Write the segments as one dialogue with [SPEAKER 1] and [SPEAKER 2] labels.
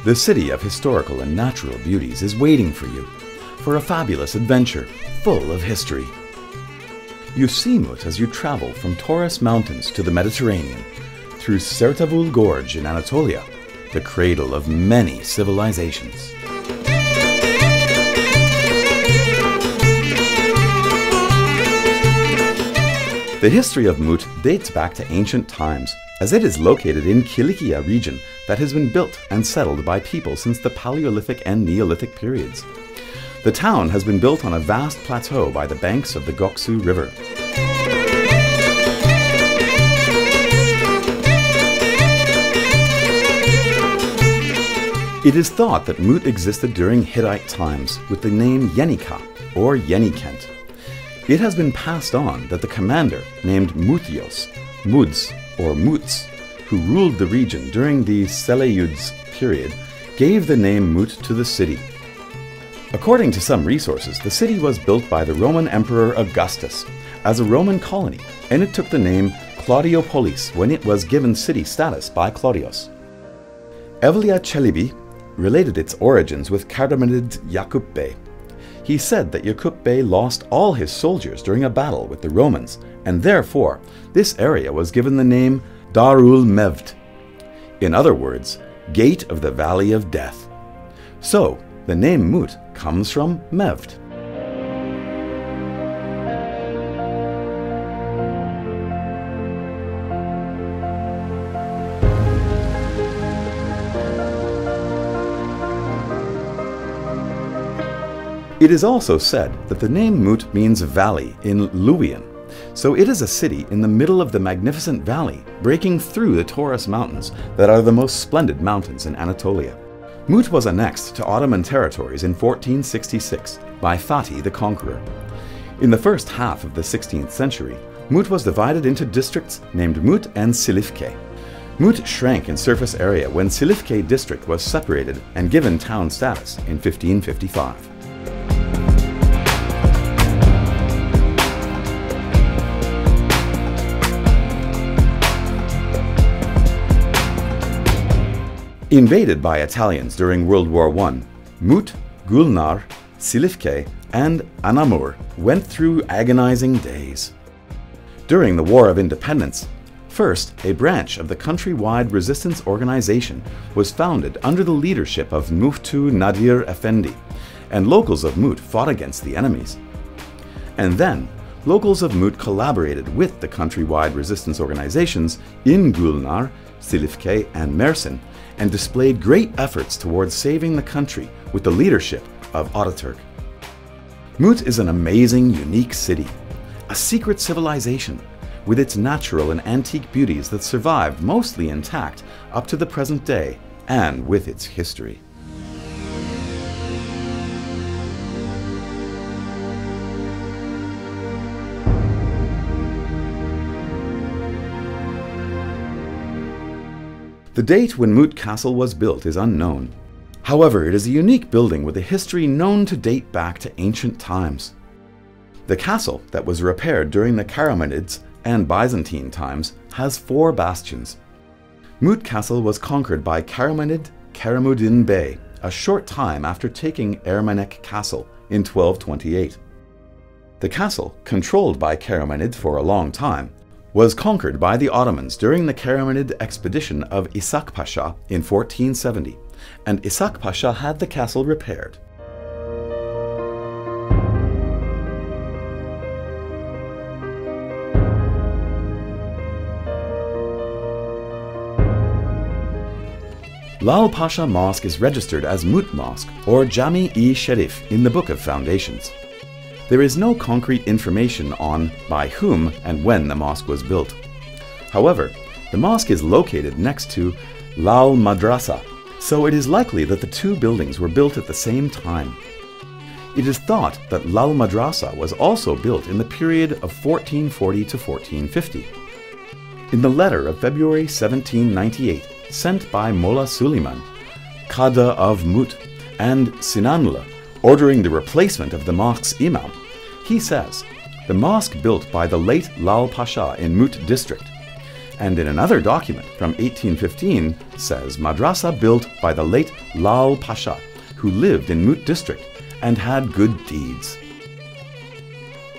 [SPEAKER 1] The city of historical and natural beauties is waiting for you, for a fabulous adventure full of history. You see Mut as you travel from Taurus Mountains to the Mediterranean, through Sertavul Gorge in Anatolia, the cradle of many civilizations. The history of Mut dates back to ancient times, as it is located in Kilikia region that has been built and settled by people since the Paleolithic and Neolithic periods. The town has been built on a vast plateau by the banks of the Göksu River. It is thought that Mut existed during Hittite times with the name Yenika or Yenikent. It has been passed on that the commander named Mutios, Muds or Muts, who ruled the region during the Seleucids period, gave the name Mut to the city. According to some resources, the city was built by the Roman Emperor Augustus as a Roman colony, and it took the name Claudiopolis when it was given city status by Claudius. Evlia Çelebi related its origins with Kardamanid Yakup Bey. He said that Yakup Bey lost all his soldiers during a battle with the Romans, and therefore this area was given the name Darul Mevt. In other words, Gate of the Valley of Death. So, the name Mut comes from Mevt. It is also said that the name Mut means valley in Luwian, so it is a city in the middle of the magnificent valley breaking through the Taurus Mountains that are the most splendid mountains in Anatolia. Mut was annexed to Ottoman territories in 1466 by Fatih the Conqueror. In the first half of the 16th century, Mut was divided into districts named Mut and Silifke. Mut shrank in surface area when Silifke district was separated and given town status in 1555. Invaded by Italians during World War I, Mut, Gulnar, Silifke, and Anamur went through agonizing days. During the War of Independence, first, a branch of the countrywide resistance organization was founded under the leadership of Muftu Nadir Effendi, and locals of Mut fought against the enemies. And then, locals of Mut collaborated with the countrywide resistance organizations in Gulnar, Silifke, and Mersin, and displayed great efforts towards saving the country with the leadership of Ataturk. Mut is an amazing, unique city, a secret civilization, with its natural and antique beauties that survived mostly intact up to the present day, and with its history. The date when Mut Castle was built is unknown. However, it is a unique building with a history known to date back to ancient times. The castle, that was repaired during the Karamanids and Byzantine times, has 4 bastions. Mut Castle was conquered by Karamanid Karamuddin Bey a short time after taking Ermenek Castle in 1228. The castle, controlled by Karamanid for a long time, was conquered by the Ottomans during the Karamanid expedition of Ishak Pasha in 1470, and Ishak Pasha had the castle repaired. Lal Pasha Mosque is registered as Mut Mosque or Jami-i-Sharif in the Book of Foundations. There is no concrete information on by whom and when the mosque was built. However, the mosque is located next to Lal Madrasa, so it is likely that the 2 buildings were built at the same time. It is thought that Lal Madrasa was also built in the period of 1440 to 1450. In the letter of February 1798, sent by Molla Suleiman, Qada of Mut, and Sinanullah, ordering the replacement of the mosque's imam, he says, "The mosque built by the late Lal Pasha in Mut district, and in another document from 1815 says madrasa built by the late Lal Pasha, who lived in Mut district and had good deeds.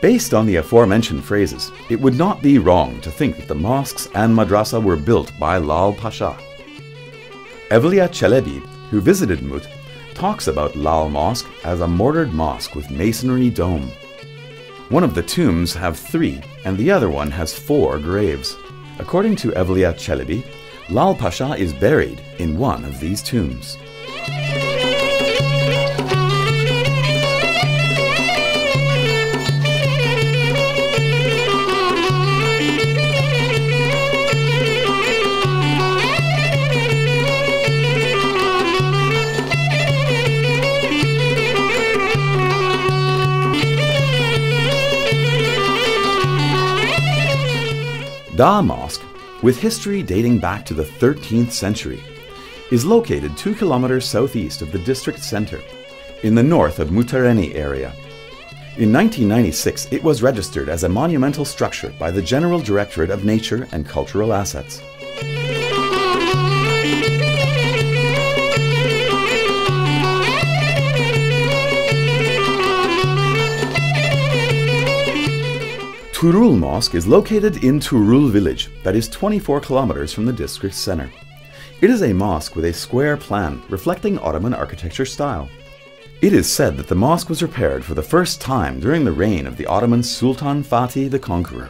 [SPEAKER 1] Based on the aforementioned phrases, it would not be wrong to think that the mosques and madrasa were built by Lal Pasha. Evliya Çelebi, who visited Mut, talks about Lal Mosque as a mortared mosque with masonry dome. One of the tombs have 3 and the other one has 4 graves. According to Evliya Çelebi, Lal Pasha is buried in one of these tombs. Dağ Mosque, with history dating back to the 13th century, is located 2 kilometers southeast of the district center, in the north of Mutareni area. In 1996, it was registered as a monumental structure by the General Directorate of Nature and Cultural Assets. Tuğrul Mosque is located in Tuğrul village that is 24 kilometers from the district center. It is a mosque with a square plan reflecting Ottoman architecture style. It is said that the mosque was repaired for the first time during the reign of the Ottoman Sultan Fatih the Conqueror.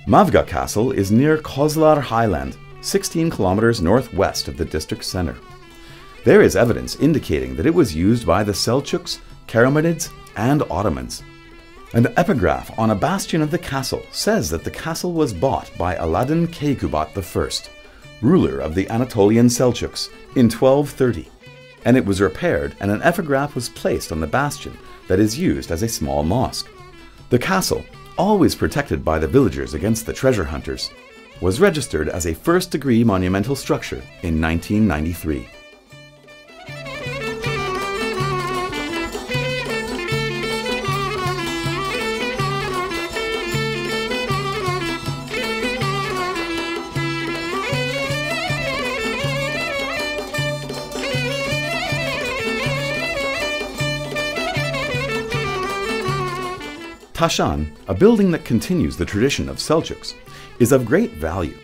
[SPEAKER 1] Mavga Castle is near Kozlar Highland, 16 kilometers northwest of the district center. There is evidence indicating that it was used by the Selçuks, Karamanids, and Ottomans. An epigraph on a bastion of the castle says that the castle was bought by Aladdin Keykubat I, ruler of the Anatolian Selçuks, in 1230, and it was repaired and an epigraph was placed on the bastion that is used as a small mosque. The castle, always protected by the villagers against the treasure hunters, was registered as a first-degree monumental structure in 1993. Taşan, a building that continues the tradition of Selçuks, is of great value,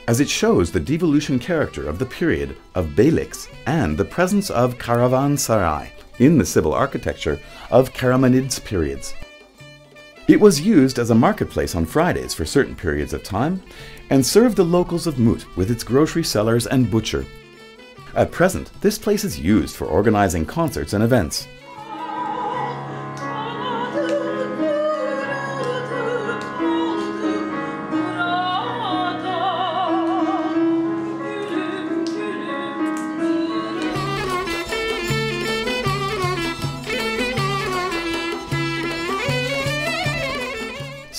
[SPEAKER 1] as it shows the devolution character of the period of Beyliks and the presence of Karavansaray in the civil architecture of Karamanids periods. It was used as a marketplace on Fridays for certain periods of time, and served the locals of Mut with its grocery sellers and butcher. At present, this place is used for organizing concerts and events.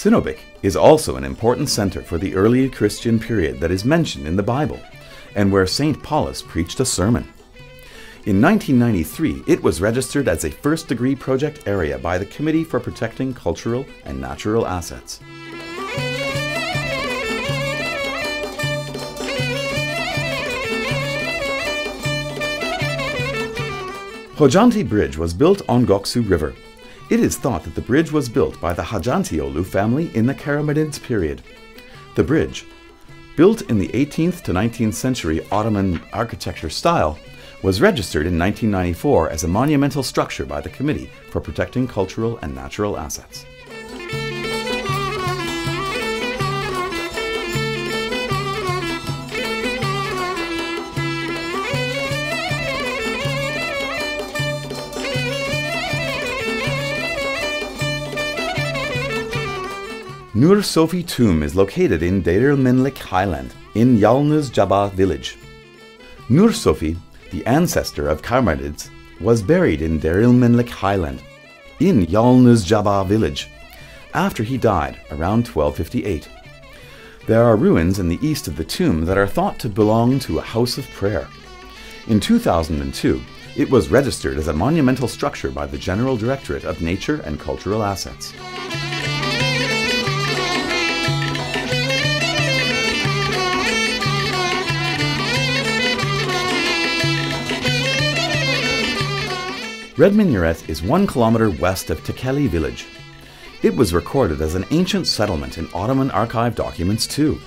[SPEAKER 1] Sinopik is also an important center for the early Christian period that is mentioned in the Bible, and where St. Paulus preached a sermon. In 1993, it was registered as a first-degree project area by the Committee for Protecting Cultural and Natural Assets. Hojanti Bridge was built on Göksu River. It is thought that the bridge was built by the Hajantioğlu family in the Karamanids period. The bridge, built in the 18th to 19th century Ottoman architecture style, was registered in 1994 as a monumental structure by the Committee for Protecting Cultural and Natural Assets. Nur Sofi tomb is located in Deir-el-Menlik Highland, in Yalnızcaba village. Nur Sofi, the ancestor of Karamanids, was buried in Deir-el-Menlik Highland, in Yalnızcaba village, after he died around 1258. There are ruins in the east of the tomb that are thought to belong to a house of prayer. In 2002, It was registered as a monumental structure by the General Directorate of Nature and Cultural Assets. Red Minaret is 1 kilometer west of Tekeli village. It was recorded as an ancient settlement in Ottoman archive documents too.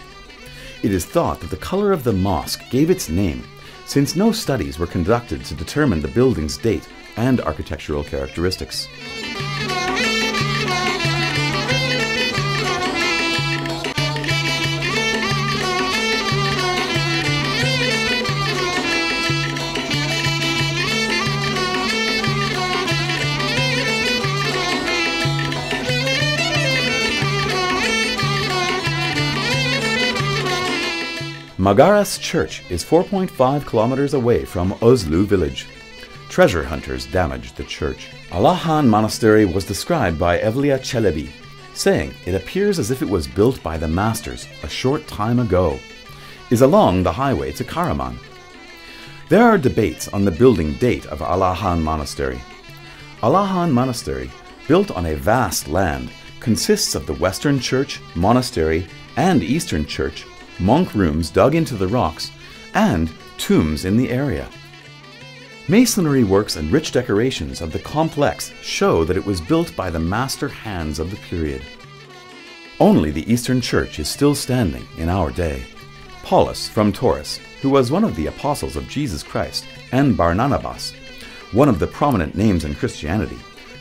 [SPEAKER 1] It is thought that the color of the mosque gave its name, since no studies were conducted to determine the building's date and architectural characteristics. Magaras Church is 4.5 kilometers away from Ozlu village. Treasure hunters damaged the church. Alahan Monastery was described by Evliya Çelebi, saying it appears as if it was built by the masters a short time ago. Is along the highway to Karaman. There are debates on the building date of Alahan Monastery. Alahan Monastery, built on a vast land, consists of the Western Church, Monastery, and Eastern Church, monk rooms dug into the rocks, and tombs in the area. Masonry works and rich decorations of the complex show that it was built by the master hands of the period. Only the Eastern Church is still standing in our day. Paulus from Taurus, who was one of the apostles of Jesus Christ, and Barnabas, one of the prominent names in Christianity,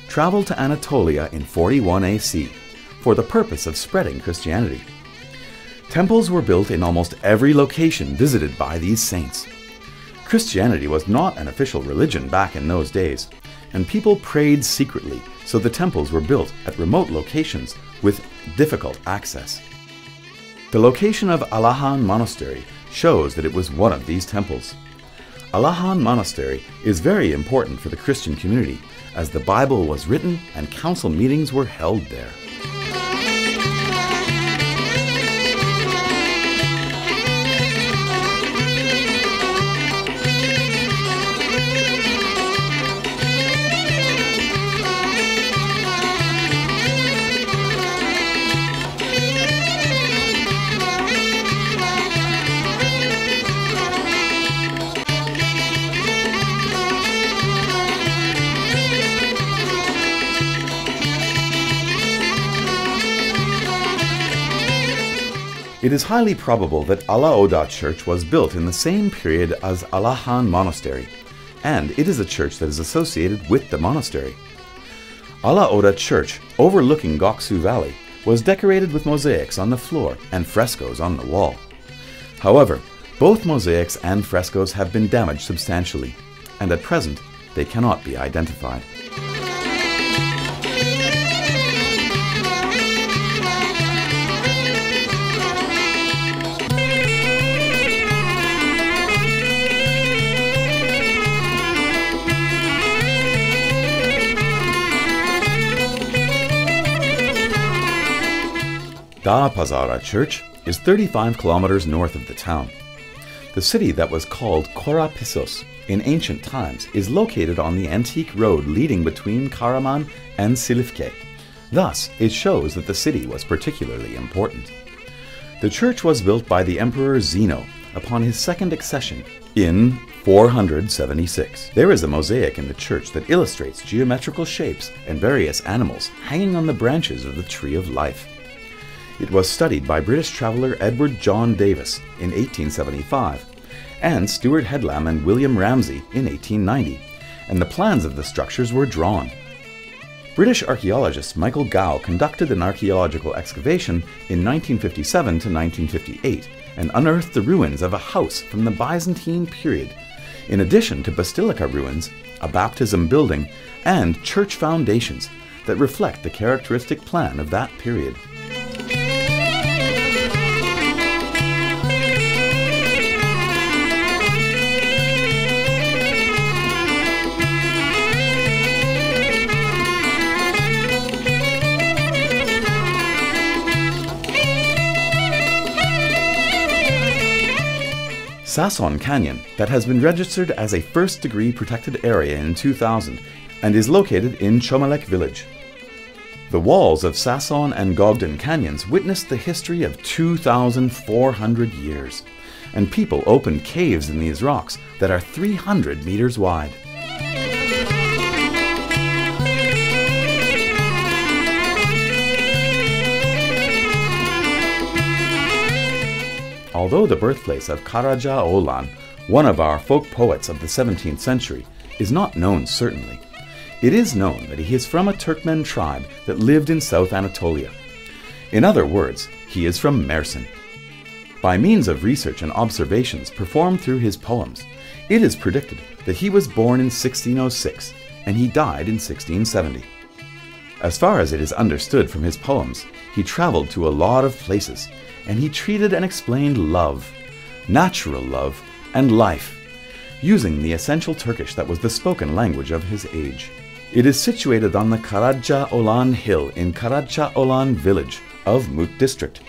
[SPEAKER 1] traveled to Anatolia in 41 AC for the purpose of spreading Christianity. Temples were built in almost every location visited by these saints. Christianity was not an official religion back in those days, and people prayed secretly, so the temples were built at remote locations with difficult access. The location of Alahan Monastery shows that it was one of these temples. Alahan Monastery is very important for the Christian community, as the Bible was written and council meetings were held there. It is highly probable that Alaoda Church was built in the same period as Alahan Monastery, and it is a church that is associated with the monastery. Alaoda Church, overlooking Goksu Valley, was decorated with mosaics on the floor and frescoes on the wall. However, both mosaics and frescoes have been damaged substantially, and at present they cannot be identified. Da Pazara Church is 35 kilometers north of the town. The city that was called Korapisos in ancient times is located on the antique road leading between Karaman and Silifke. Thus, it shows that the city was particularly important. The church was built by the Emperor Zeno upon his second accession in 476. There is a mosaic in the church that illustrates geometrical shapes and various animals hanging on the branches of the Tree of Life. It was studied by British traveller Edward John Davis in 1875 and Stuart Headlam and William Ramsay in 1890, and the plans of the structures were drawn. British archaeologist Michael Gow conducted an archaeological excavation in 1957 to 1958 and unearthed the ruins of a house from the Byzantine period, in addition to basilica ruins, a baptism building, and church foundations that reflect the characteristic plan of that period. Sason Canyon that has been registered as a first-degree protected area in 2000 and is located in Chomalek village. The walls of Sason and Gogden canyons witnessed the history of 2,400 years, and people opened caves in these rocks that are 300 meters wide. Although the birthplace of Karaca Oğlan, one of our folk poets of the 17th century, is not known certainly, it is known that he is from a Turkmen tribe that lived in South Anatolia. In other words, he is from Mersin. By means of research and observations performed through his poems, it is predicted that he was born in 1606 and he died in 1670. As far as it is understood from his poems, he traveled to a lot of places, and he treated and explained love, natural love, and life, using the essential Turkish that was the spoken language of his age. It is situated on the Karaca Oğlan Hill in Karaca Oğlan village of Mut district.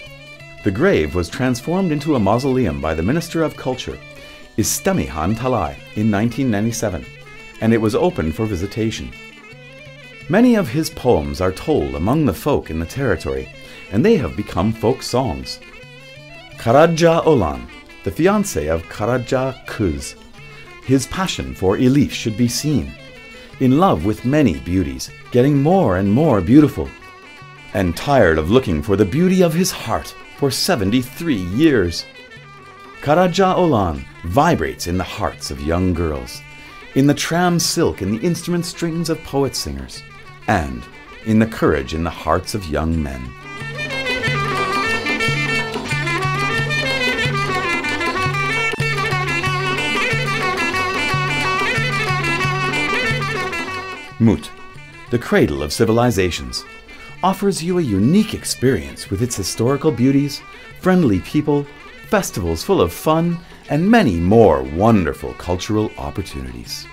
[SPEAKER 1] The grave was transformed into a mausoleum by the Minister of Culture, İstemihan Talay, in 1997, and it was opened for visitation. Many of his poems are told among the folk in the territory, and they have become folk songs. Karaca Oğlan, the fiancé of Karaca Kız. His passion for Elif should be seen. In love with many beauties, getting more and more beautiful, and tired of looking for the beauty of his heart for 73 years. Karaca Oğlan vibrates in the hearts of young girls, in the tram silk and the instrument strings of poet-singers, and in the courage in the hearts of young men. Mut, the cradle of civilizations, offers you a unique experience with its historical beauties, friendly people, festivals full of fun, and many more wonderful cultural opportunities.